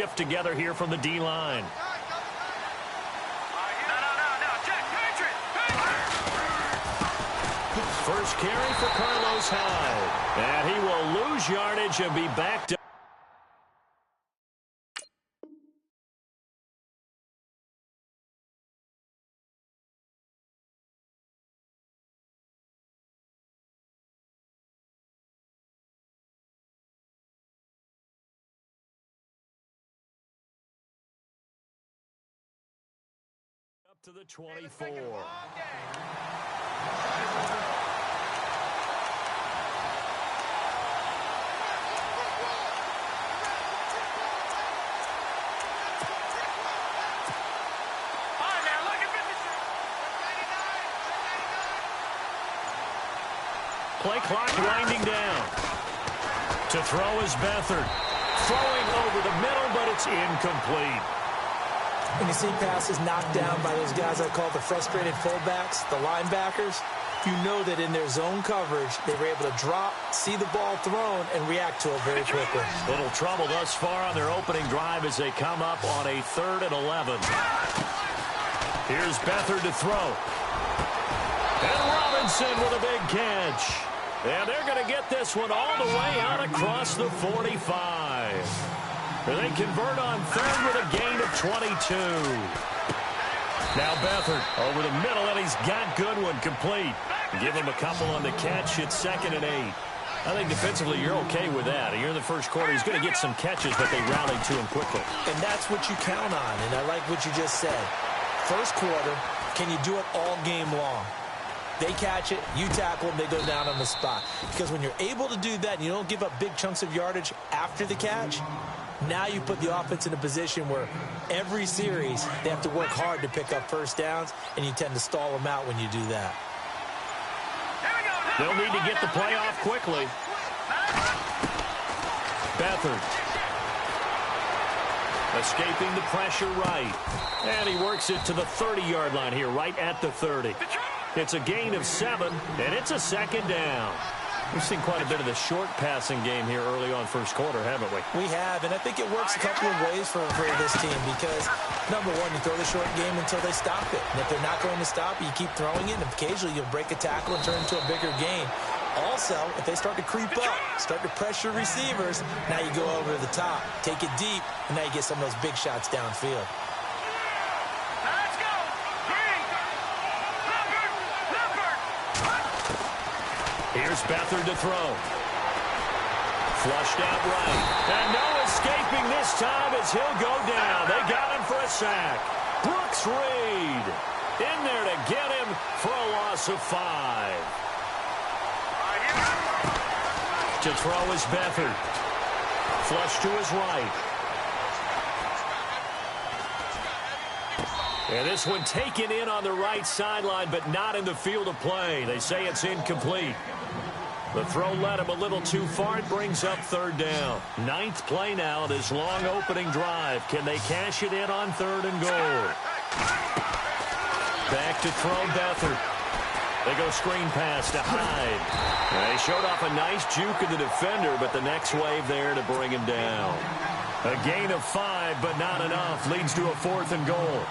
shift together here from the D-line. First carry for Carlos Hyde. And he will lose yardage and be back to up to the 24. Play clock winding down. To throw is Beathard. Throwing over the middle, but it's incomplete. When you see passes knocked down by those guys I call the frustrated fullbacks, the linebackers, you know that in their zone coverage, they were able to drop, see the ball thrown, and react to it very quickly. Little trouble thus far on their opening drive as they come up on a 3rd and 11. Here's Beathard to throw. And Robinson with a big catch. And they're going to get this one all the way out across the 45. They convert on 3rd with a gain of 22. Now Beathard over the middle, and he's got Goodwin complete. Give him a couple on the catch. It's 2nd and 8. I think defensively you're okay with that. Here in the first quarter, he's going to get some catches, but they rallied to him quickly. And that's what you count on, and I like what you just said. First quarter, can you do it all game long? They catch it, you tackle them, they go down on the spot. Because when you're able to do that and you don't give up big chunks of yardage after the catch, now you put the offense in a position where every series they have to work hard to pick up first downs, and you tend to stall them out when you do that. They'll need to get the play off quickly. Beathard. Escaping the pressure right. And he works it to the 30-yard line here, right at the 30. It's a gain of 7, and it's a 2nd down. We've seen quite a bit of the short passing game here early on first quarter, haven't we? We have, and I think it works a couple of ways for this team because, number one, you throw the short game until they stop it. And if they're not going to stop it, you keep throwing it, and occasionally you'll break a tackle and turn it into a bigger gain. Also, if they start to creep up, start to pressure receivers, now you go over the top, take it deep, and now you get some of those big shots downfield. Here's Beathard to throw. Flushed out right. And no escaping this time as he'll go down. They got him for a sack. Brooks Reed in there to get him for a loss of 5. To throw is Beathard. Flush to his right. And this one taken in on the right sideline, but not in the field of play. They say it's incomplete. The throw led him a little too far. It brings up 3rd down. 9th play now, this long opening drive. Can they cash it in on 3rd and goal? Back to throw Beathard. They go screen pass to Hyde. And they showed off a nice juke of the defender, but the next wave there to bring him down. A gain of 5, but not enough. Leads to a 4th and goal.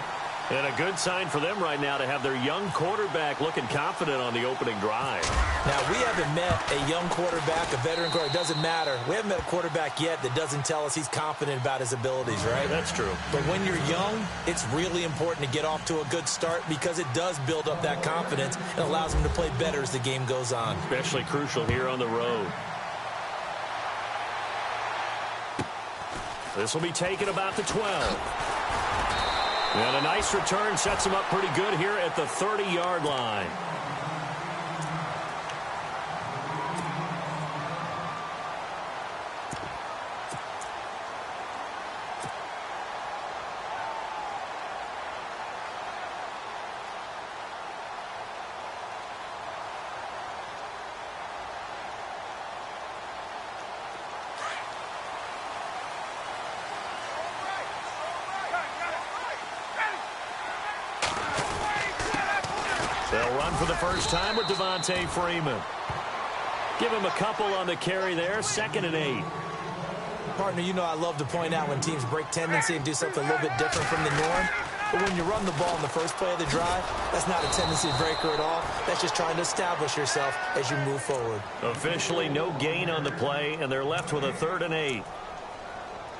And a good sign for them right now to have their young quarterback looking confident on the opening drive. Now, we haven't met a young quarterback, a veteran quarterback. It doesn't matter. We haven't met a quarterback yet that doesn't tell us he's confident about his abilities, right? That's true. But when you're young, it's really important to get off to a good start because it does build up that confidence and allows them to play better as the game goes on. Especially crucial here on the road. This will be taken about the 12. And a nice return sets him up pretty good here at the 30-yard line. They'll run for the first time with Devontae Freeman. Give him a couple on the carry there, 2nd and 8. Partner, you know I love to point out when teams break tendency and do something a little bit different from the norm. But when you run the ball in the first play of the drive, that's not a tendency breaker at all. That's just trying to establish yourself as you move forward. Officially no gain on the play, and they're left with a 3rd and 8.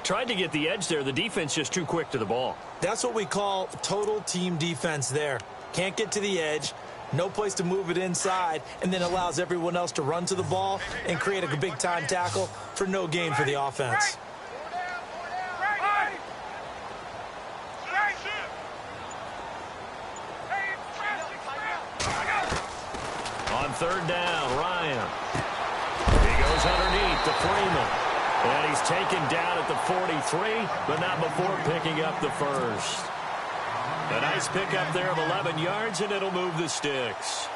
Tried to get the edge there. The defense just too quick to the ball. That's what we call total team defense there. Can't get to the edge, no place to move it inside, and then allows everyone else to run to the ball and create a big-time tackle for no gain for the offense. On 3rd down, Ryan. He goes underneath to Freeman. And he's taken down at the 43, but not before picking up the first. A nice pickup there of 11 yards, and it'll move the sticks.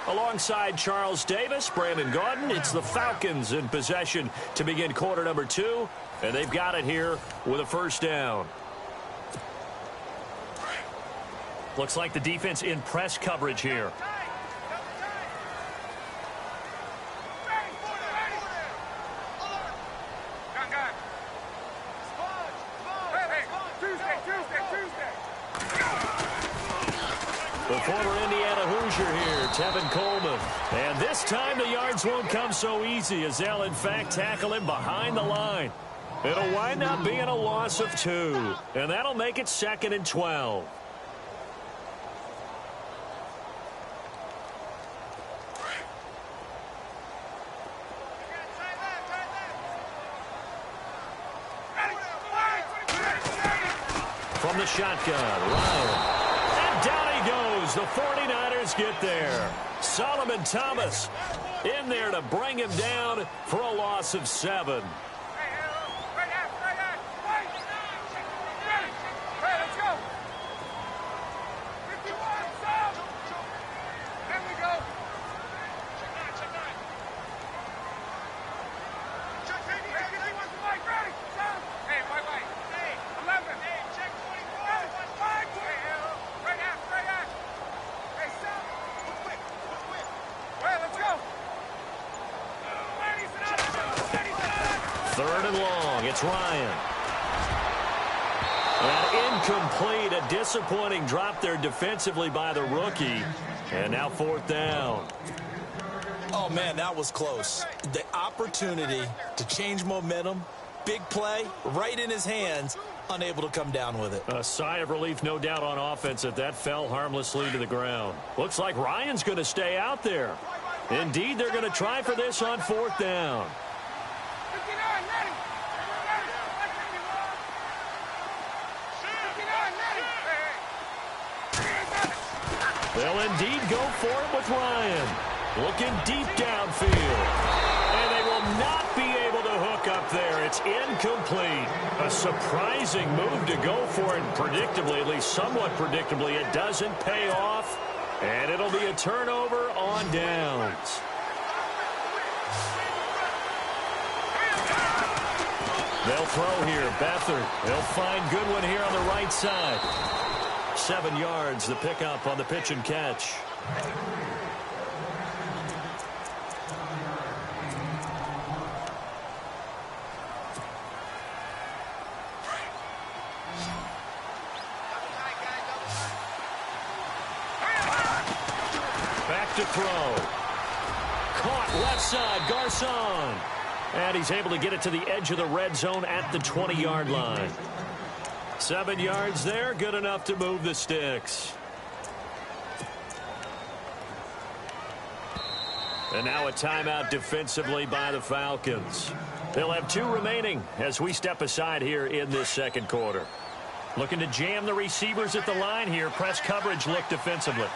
Alongside Charles Davis, Brandon Gaudin, it's the Falcons in possession to begin quarter number 2, and they've got it here with a 1st down. Looks like the defense in press coverage here. The former Indiana Hoosier here, Tevin Coleman. And this time the yards won't come so easy as they'll, in fact, tackle him behind the line. It'll wind up being a loss of 2, and that'll make it 2nd and 12. From the shotgun, Ryan. Down he goes. The 49ers get there. Solomon Thomas in there to bring him down for a loss of 7. It's Ryan. And incomplete, a disappointing drop there defensively by the rookie. And now 4th down. Oh, man, that was close. The opportunity to change momentum, big play, right in his hands, unable to come down with it. A sigh of relief, no doubt, on offense that that fell harmlessly to the ground. Looks like Ryan's going to stay out there. Indeed, they're going to try for this on 4th down. They'll indeed go for it with Ryan. Looking deep downfield. And they will not be able to hook up there. It's incomplete. A surprising move to go for it predictably, at least somewhat predictably. It doesn't pay off. And it'll be a turnover on downs. They'll throw here. Beathard. They'll find Goodwin here on the right side. 7 yards, the pickup on the pitch and catch. Back to throw. Caught left side, Garcon. And he's able to get it to the edge of the red zone at the 20-yard line. 7 yards there, good enough to move the sticks. And now a timeout defensively by the Falcons. They'll have 2 remaining as we step aside here in this second quarter. Looking to jam the receivers at the line here. Press coverage look defensively.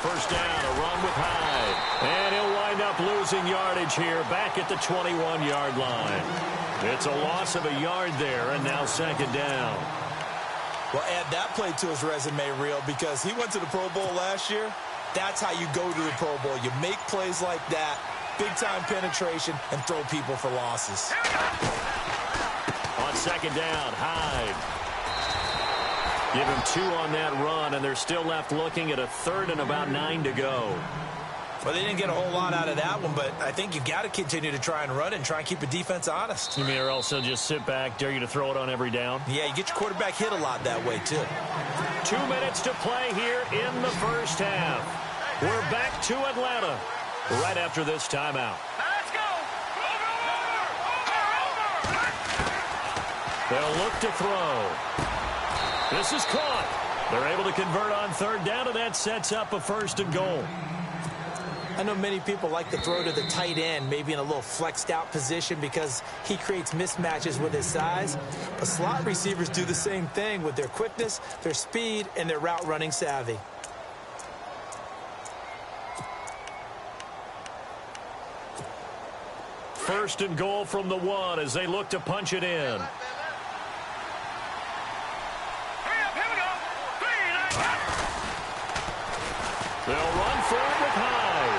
First down, a run with Hyde. And he'll wind up losing yardage here back at the 21-yard line. It's a loss of a yard there, and now second down. Well, add that play to his resume reel because he went to the Pro Bowl last year. That's how you go to the Pro Bowl. You make plays like that, big-time penetration, and throw people for losses. On second down, Hyde. Give him 2 on that run, and they're still left looking at a 3rd and about 9 to go. Well, they didn't get a whole lot out of that one, but I think you've got to continue to try and run and try and keep the defense honest. You mean or else they'll just sit back, dare you to throw it on every down? Yeah, you get your quarterback hit a lot that way, too. 2 minutes to play here in the first half. We're back to Atlanta right after this timeout. Let's go! They'll look to throw. This is caught. They're able to convert on 3rd down, and that sets up a 1st and goal. I know many people like to throw to the tight end, maybe in a little flexed out position because he creates mismatches with his size. But slot receivers do the same thing with their quickness, their speed, and their route running savvy. First and goal from the 1 as they look to punch it in. They'll run for it with Hyde.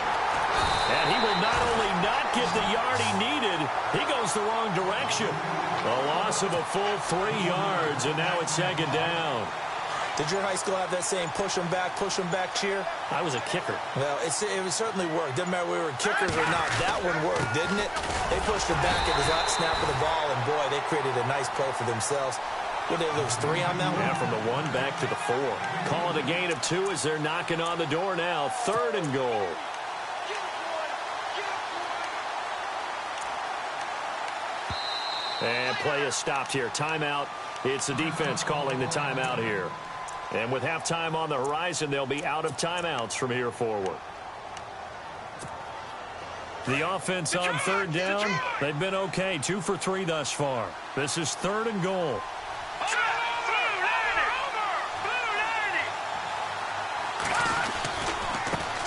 And he will not only not get the yard he needed, he goes the wrong direction. A loss of a full 3 yards, and now it's 2nd down. Did your high school have that same push them back cheer? I was a kicker. Well, it certainly worked. Didn't matter whether we were kickers or not. That one worked, didn't it? They pushed it back at the snap of the ball, and boy, they created a nice play for themselves. Would they lose 3 on that one? Yeah, from the 1 back to the 4. Call it a gain of 2 as they're knocking on the door now. 3rd and goal. And play is stopped here. Timeout. It's the defense calling the timeout here. And with halftime on the horizon, they'll be out of timeouts from here forward. The offense on 3rd down, they've been okay. 2 for 3 thus far. This is 3rd and goal.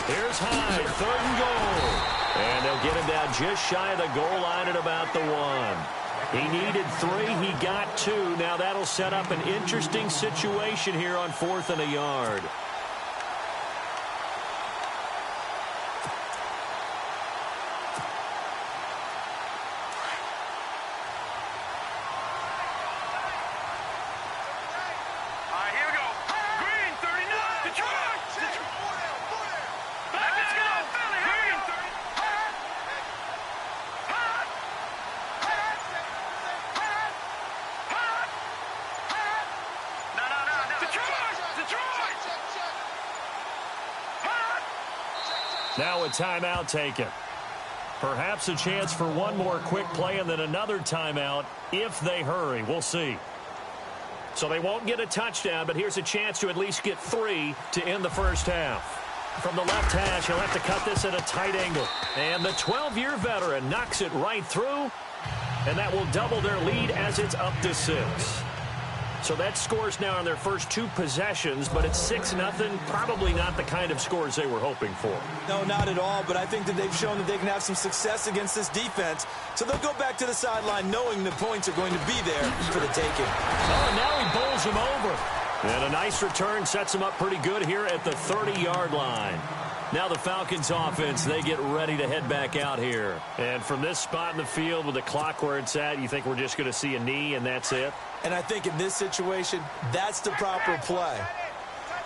Here's Hyde, 3rd and goal. And they'll get him down just shy of the goal line at about the 1. He needed 3, he got 2. Now that'll set up an interesting situation here on 4th and a yard. Now a timeout taken. Perhaps a chance for one more quick play and then another timeout if they hurry. We'll see. So they won't get a touchdown, but here's a chance to at least get 3 to end the first half. From the left hash, he'll have to cut this at a tight angle. And the 12-year veteran knocks it right through, and that will double their lead as it's up to 6. So that scores now on their first 2 possessions, but it's 6-0. Probably not the kind of scores they were hoping for. No, not at all, but I think that they've shown that they can have some success against this defense. So they'll go back to the sideline knowing the points are going to be there for the taking. Oh, and now he bowls him over. And a nice return sets him up pretty good here at the 30-yard line. Now the Falcons offense, they get ready to head back out here. And from this spot in the field with the clock where it's at, you think we're just going to see a knee and that's it? And I think in this situation, that's the proper play.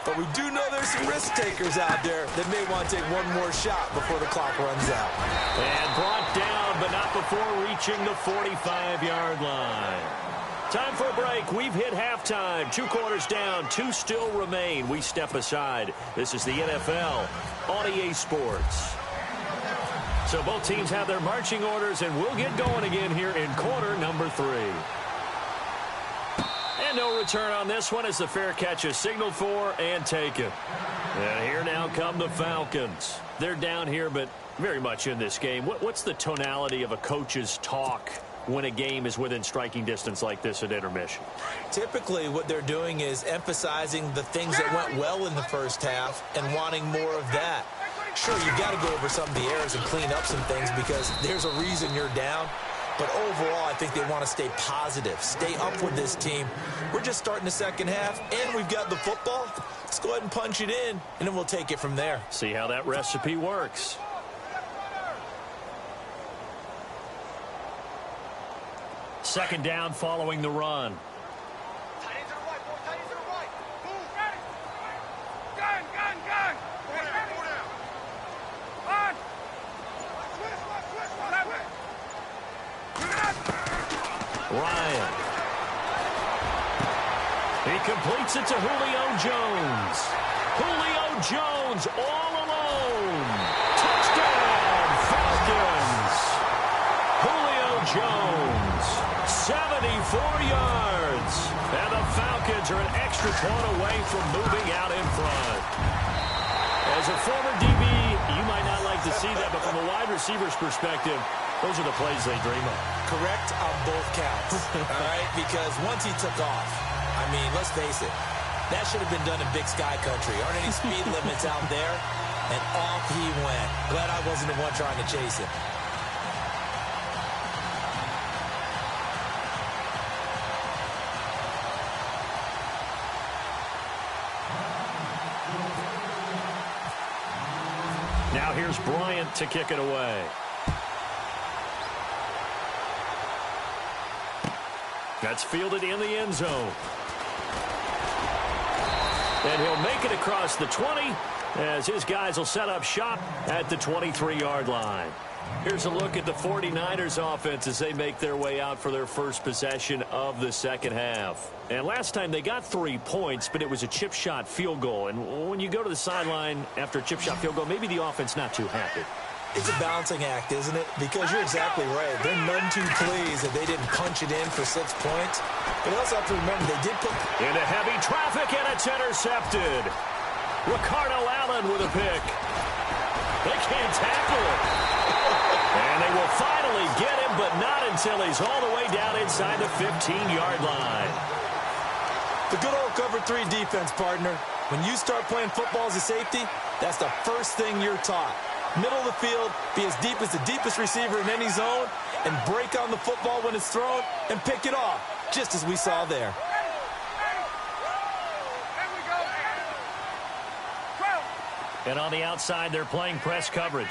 But we do know there's some risk takers out there that may want to take one more shot before the clock runs out. And brought down, but not before reaching the 45-yard line. Time for a break. We've hit halftime. 2 quarters down. 2 still remain. We step aside. This is the NFL on EA Sports. So both teams have their marching orders, and we'll get going again here in quarter number 3. And no return on this one as the fair catch is signaled for and taken. And here now come the Falcons. They're down here, but very much in this game. What's the tonality of a coach's talk when a game is within striking distance like this at intermission? Typically what they're doing is emphasizing the things that went well in the first half and wanting more of that. Sure, you've got to go over some of the errors and clean up some things because there's a reason you're down. But overall, I think they want to stay positive, stay up with this team. We're just starting the second half, and we've got the football. Let's go ahead and punch it in, and then we'll take it from there. See how that recipe works. Second down following the run. Ryan. He completes it to Julio Jones. Julio Jones all alone. Touchdown, Falcons. Julio Jones, 74 yards. And the Falcons are an extra point away from moving out in front. As a former DB, you might not like to see that, but from a wide receiver's perspective, those are the plays they dream of. Correct on both counts, all right? Because once he took off, I mean, let's face it, that should have been done in Big Sky Country. Aren't any speed limits out there? And off he went. Glad I wasn't the one trying to chase him. Now here's Bryant to kick it away. That's fielded in the end zone. And he'll make it across the 20 as his guys will set up shop at the 23-yard line. Here's a look at the 49ers offense as they make their way out for their first possession of the second half. And last time they got 3 points, but it was a chip shot field goal. And when you go to the sideline after a chip shot field goal, maybe the offense not too happy. It's a balancing act, isn't it? Because you're exactly right. They're none too pleased that they didn't punch it in for 6 points. But you also have to remember they did put into heavy traffic, and it's intercepted. Ricardo Allen with a pick. They can't tackle it. And they will finally get him, but not until he's all the way down inside the 15-yard line. The good old cover 3 defense, partner. When you start playing football as a safety, that's the first thing you're taught. Middle of the field, be as deep as the deepest receiver in any zone, and break on the football when it's thrown and pick it off, just as we saw there. And on the outside, they're playing press coverage.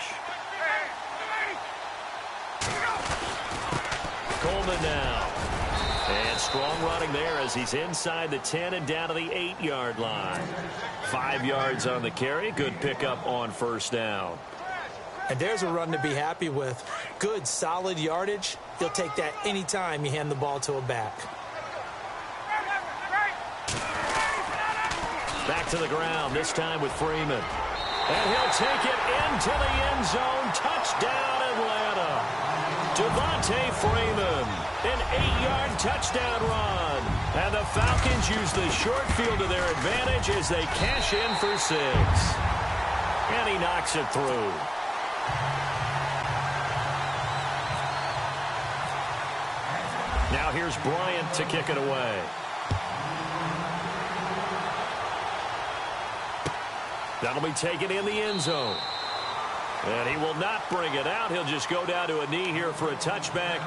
Coleman now. And strong running there as he's inside the 10 and down to the 8-yard line. 5 yards on the carry. Good pickup on first down. And there's a run to be happy with. Good, solid yardage. He'll take that anytime you hand the ball to a back. Back to the ground, this time with Freeman. And he'll take it into the end zone. Touchdown, Atlanta. Devontae Freeman, an 8-yard touchdown run. And the Falcons use the short field to their advantage as they cash in for 6. And he knocks it through. Now here's Bryant to kick it away. That'll be taken in the end zone. And he will not bring it out. He'll just go down to a knee here for a touchback.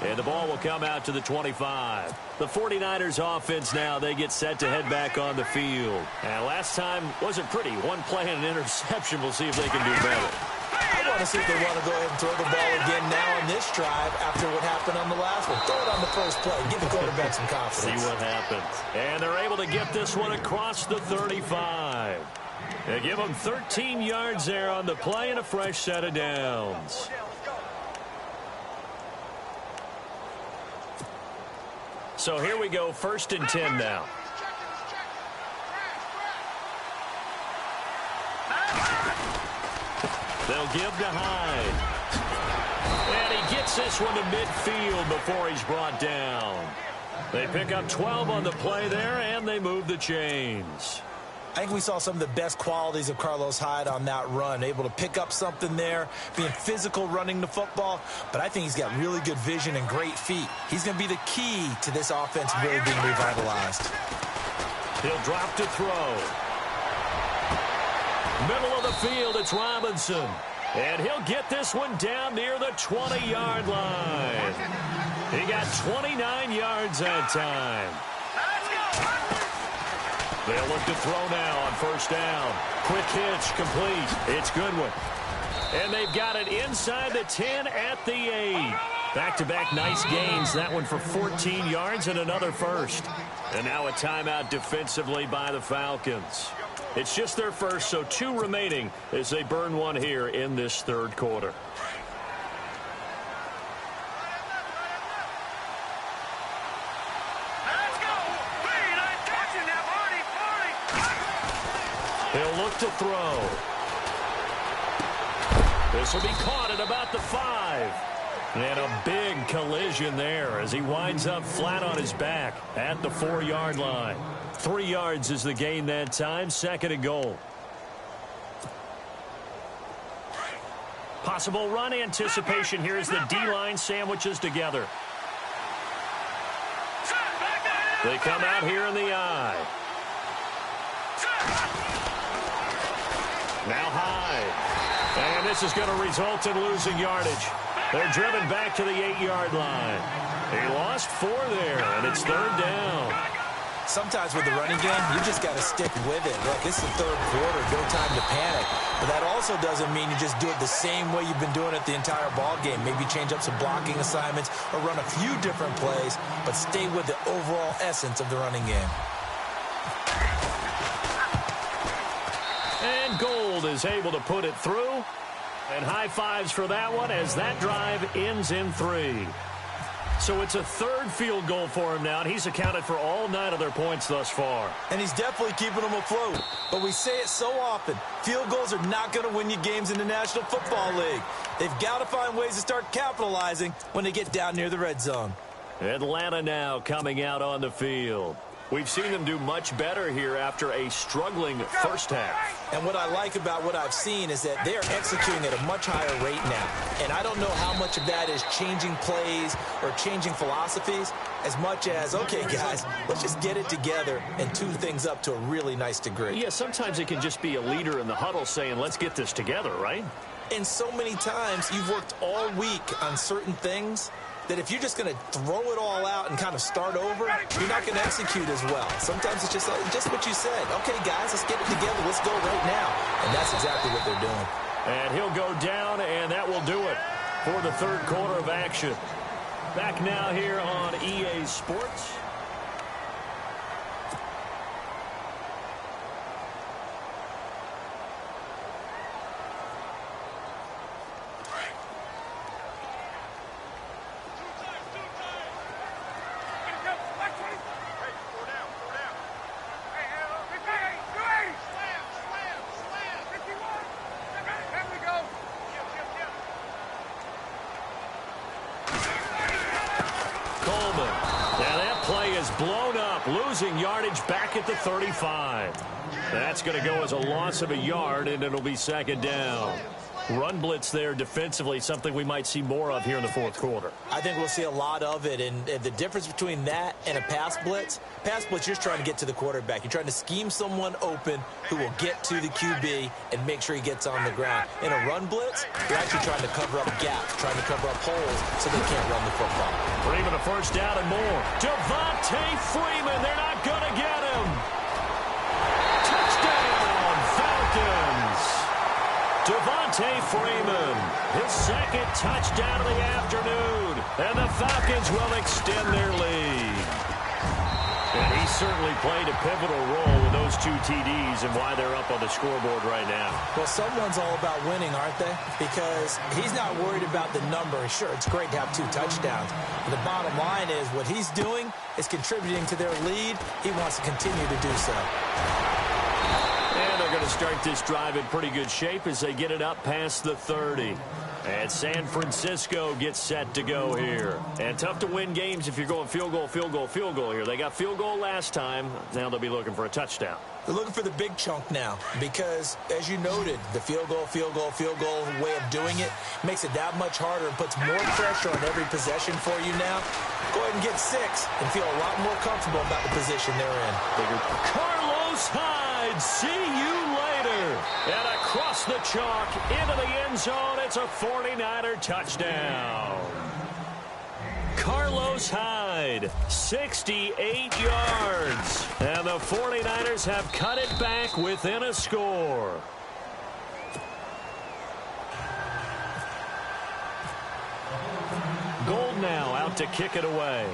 And the ball will come out to the 25. The 49ers offense now, they get set to head back on the field. And last time wasn't pretty. One play and an interception. We'll see if they can do better. I want to see if they want to go ahead and throw the ball again now on this drive after what happened on the last one. Throw it on the first play. Give the quarterback some confidence. See what happens. And they're able to get this one across the 35. They give them 13 yards there on the play and a fresh set of downs. So here we go, 1st and 10 now. They'll give to Hyde. And he gets this one to midfield before he's brought down. They pick up 12 on the play there, and they move the chains. I think we saw some of the best qualities of Carlos Hyde on that run. Able to pick up something there, being physical running the football. But I think he's got really good vision and great feet. He's going to be the key to this offense really being revitalized. He'll drop to throw. Middle of the field, it's Robinson. And he'll get this one down near the 20-yard line. He got 29 yards that time. They'll look to throw now on first down. Quick hitch, complete. It's Goodwin. And they've got it inside the 10 at the 8. Back-to-back nice gains. That one for 14 yards and another first. And now a timeout defensively by the Falcons. It's just their first, so 2 remaining as they burn one here in this third quarter. He'll look to throw. This will be caught at about the 5. And a big collision there as he winds up flat on his back at the 4-yard line. 3 yards is the gain that time. 2nd and goal. Possible run anticipation here as the D-line sandwiches together. They come out here in the eye. Now high. And this is going to result in losing yardage. They're driven back to the 8-yard line. He lost 4 there, and it's 3rd down. Sometimes with the running game, you just got to stick with it. Look, this is the 3rd quarter, no time to panic. But that also doesn't mean you just do it the same way you've been doing it the entire ball game. Maybe change up some blocking assignments or run a few different plays, but stay with the overall essence of the running game. And Gould is able to put it through. And high fives for that one as that drive ends in 3. So it's a 3rd field goal for him now, and he's accounted for all 9 of their points thus far. And he's definitely keeping them afloat. But we say it so often, field goals are not going to win you games in the National Football League. They've got to find ways to start capitalizing when they get down near the red zone. Atlanta now coming out on the field. We've seen them do much better here after a struggling first half. And what I like about what I've seen is that they're executing at a much higher rate now. And I don't know how much of that is changing plays or changing philosophies as much as, okay, guys, let's just get it together and tune things up to a really nice degree. Yeah, sometimes it can just be a leader in the huddle saying, let's get this together, right? And so many times you've worked all week on certain things that if you're just going to throw it all out and kind of start over, you're not going to execute as well. Sometimes it's just what you said. Okay, guys, let's get it together. Let's go right now. And that's exactly what they're doing. And he'll go down, and that will do it for the 3rd quarter of action. Back now here on EA Sports. Blown up, losing yardage back at the 35. That's going to go as a loss of a yard, and it'll be 2nd down. Run blitz there defensively, something we might see more of here in the 4th quarter. I think we'll see a lot of it, and the difference between that and a pass blitz, you're just trying to get to the quarterback. You're trying to scheme someone open who will get to the QB and make sure he gets on the ground. In a run blitz, you're actually trying to cover up gaps, trying to cover up holes so they can't run the football. Freeman a 1st down and more. Devontae Freeman, they're not going to get him. Touchdown, Falcons. Devontae Freeman, his 2nd touchdown of the afternoon. And the Falcons will extend their lead. And he certainly played a pivotal role with those 2 TDs and why they're up on the scoreboard right now. Well, someone's all about winning, aren't they? Because he's not worried about the number. Sure, it's great to have 2 touchdowns. But the bottom line is what he's doing is contributing to their lead. He wants to continue to do so. And they're going to start this drive in pretty good shape as they get it up past the 30. And San Francisco gets set to go here. And tough to win games if you're going field goal, field goal, field goal here. They got field goal last time. Now they'll be looking for a touchdown. They're looking for the big chunk now because, as you noted, the field goal way of doing it makes it that much harder and puts more pressure on every possession for you now. Go ahead and get 6 and feel a lot more comfortable about the position they're in. Carlos Hyde, see you later. And across the chalk into the end zone, it's a 49er touchdown. Carlos Hyde, 68 yards. And the 49ers have cut it back within a score. Gold now out to kick it away.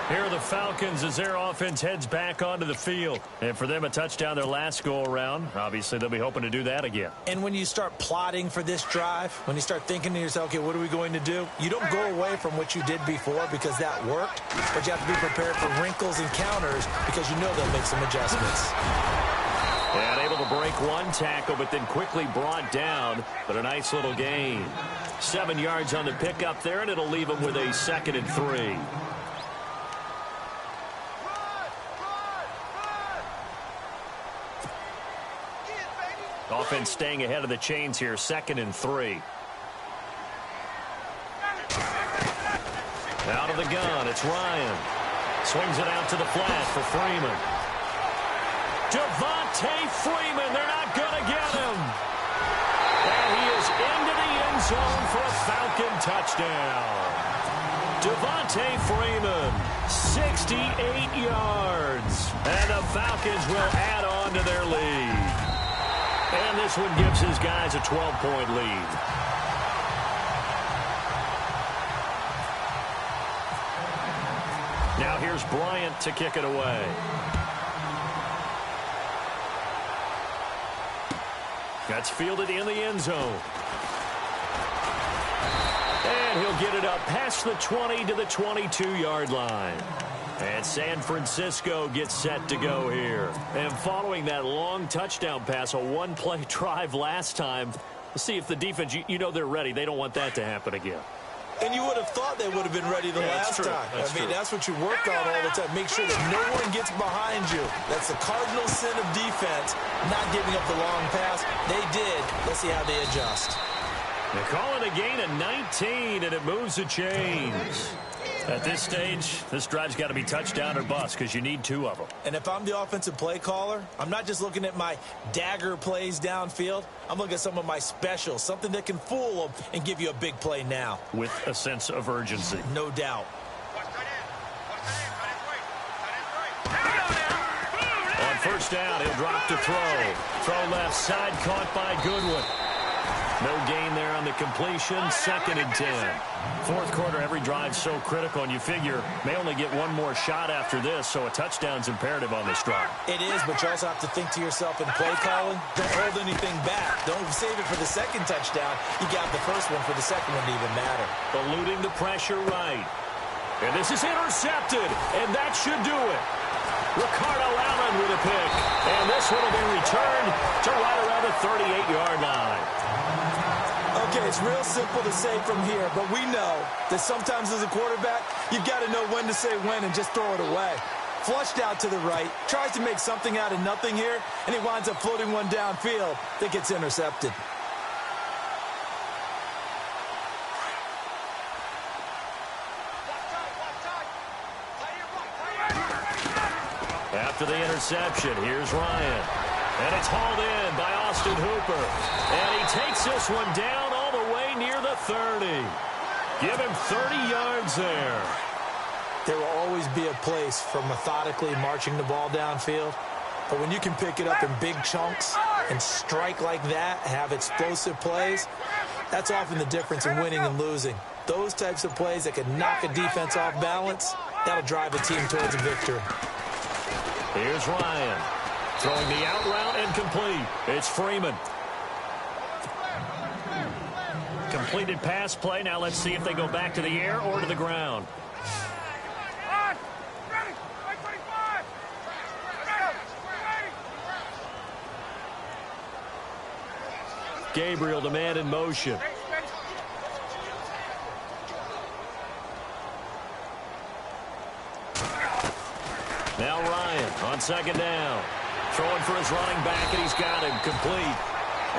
Here are the Falcons as their offense heads back onto the field. And for them, a touchdown their last go-around. Obviously, they'll be hoping to do that again. And when you start plotting for this drive, when you start thinking to yourself, okay, what are we going to do? You don't go away from what you did before because that worked, but you have to be prepared for wrinkles and counters because you know they'll make some adjustments. And able to break one tackle, but then quickly brought down. But a nice little gain. 7 yards on the pickup there, and it'll leave them with a 2nd and 3. Offense staying ahead of the chains here, 2nd and 3. Out of the gun, it's Ryan. Swings it out to the flat for Freeman. Devontae Freeman, they're not going to get him. And he is into the end zone for a Falcon touchdown. Devontae Freeman, 68 yards. And the Falcons will add on to their lead. And this one gives his guys a 12-point lead. Now here's Bryant to kick it away. That's fielded in the end zone. And he'll get it up past the 20 to the 22-yard line. And San Francisco gets set to go here. And following that long touchdown pass, a one-play drive last time, we'll see if the defense, you know they're ready. They don't want that to happen again. And you would have thought they would have been ready the last time. That's what you work on all the time. Make sure that no one gets behind you. That's the cardinal sin of defense, not giving up the long pass. They did. Let's see how they adjust. They call it a gain of 19, and it moves the chains. At this stage, this drive's got to be touchdown or bust because you need 2 of them. And if I'm the offensive play caller, I'm not just looking at my dagger plays downfield. I'm looking at some of my specials, something that can fool them and give you a big play now. With a sense of urgency. No doubt. On first down, he'll drop to throw. Throw left side, caught by Goodwin. No gain there on the completion, 2nd and 10. Fourth quarter, every drive so critical, and you figure may only get one more shot after this, so a touchdown's imperative on this drive. It is, but you also have to think to yourself in play calling, don't hold anything back. Don't save it for the second touchdown. You got the first one for the second one to even matter. Eluding the pressure right. And this is intercepted, and that should do it. Ricardo Allen with a pick, and this one will be returned to right around the 38-yard line. Okay, it's real simple to say from here, but we know that sometimes as a quarterback, you've got to know when to say when and just throw it away. Flushed out to the right, tries to make something out of nothing here, and he winds up floating one downfield that gets intercepted. After the interception, here's Ryan. And it's hauled in by Austin Hooper. And he takes this one down all the way near the 30. Give him 30 yards there. There will always be a place for methodically marching the ball downfield. But when you can pick it up in big chunks and strike like that, have explosive plays, that's often the difference in winning and losing. Those types of plays that can knock a defense off balance, that'll drive a team towards a victory. Here's Ryan. Throwing the out route and complete. It's Freeman. Completed pass play. Now let's see if they go back to the air or to the ground. Gabriel, the man in motion. Now Ryan on second down. Throwing for his running back, and he's got him complete.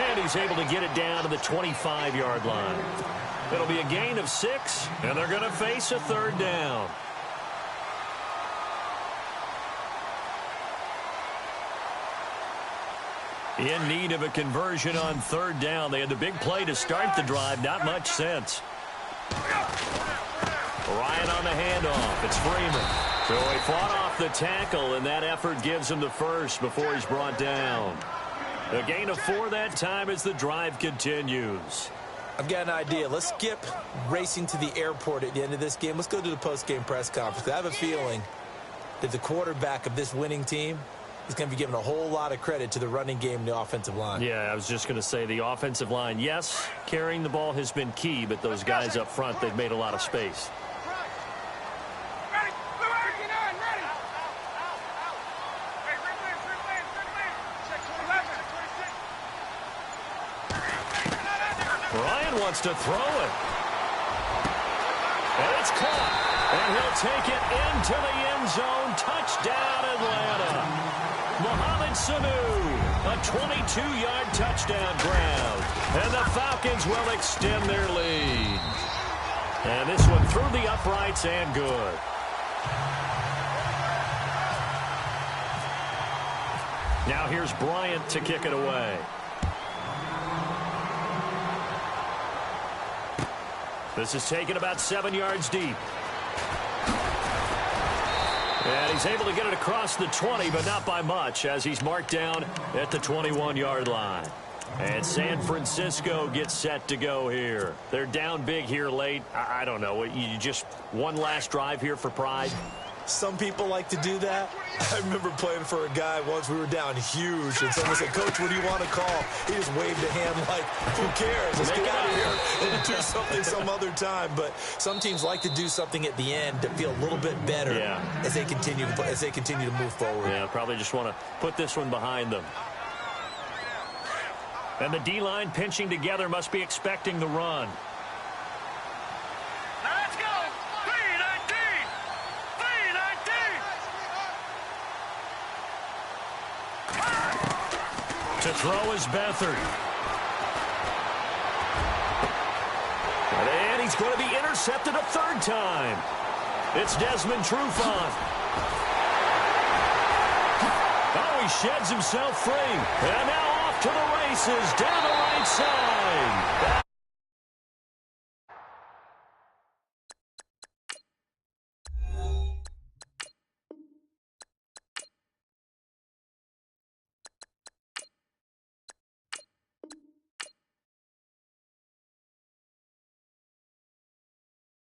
And he's able to get it down to the 25-yard line. It'll be a gain of 6, and they're going to face a third down. In need of a conversion on third down. They had the big play to start the drive. Not much sense. Ryan on the handoff. It's Freeman. So he fought off the tackle, and that effort gives him the first before he's brought down. A gain of 4 that time as the drive continues. I've got an idea. Let's skip racing to the airport at the end of this game. Let's go to the post-game press conference. I have a feeling that the quarterback of this winning team is going to be given a whole lot of credit to the running game and the offensive line. Yeah, I was just going to say the offensive line, yes, carrying the ball has been key, but those guys up front, they've made a lot of space. Ryan wants to throw it. And it's caught. And he'll take it into the end zone. Touchdown, Atlanta. Mohamed Sanu, a 22-yard touchdown grab. And the Falcons will extend their lead. And this one through the uprights and good. Now here's Bryant to kick it away. This is taken about 7 yards deep. And he's able to get it across the 20, but not by much, as he's marked down at the 21-yard line. And San Francisco gets set to go here. They're down big here late. I don't know. You just one last drive here for pride? Some people like to do that. I remember playing for a guy once. We were down huge, and someone said, "Coach, what do you want to call?" He just waved a hand like, "Who cares? Let's get out of here and do something some other time." But some teams like to do something at the end to feel a little bit better as they continue to move forward. Yeah, probably just want to put this one behind them. And the D-line pinching together must be expecting the run. To throw is Beathard. And he's going to be intercepted a third time. It's Desmond Trufant. Oh, he sheds himself free. And now off to the races down the right side.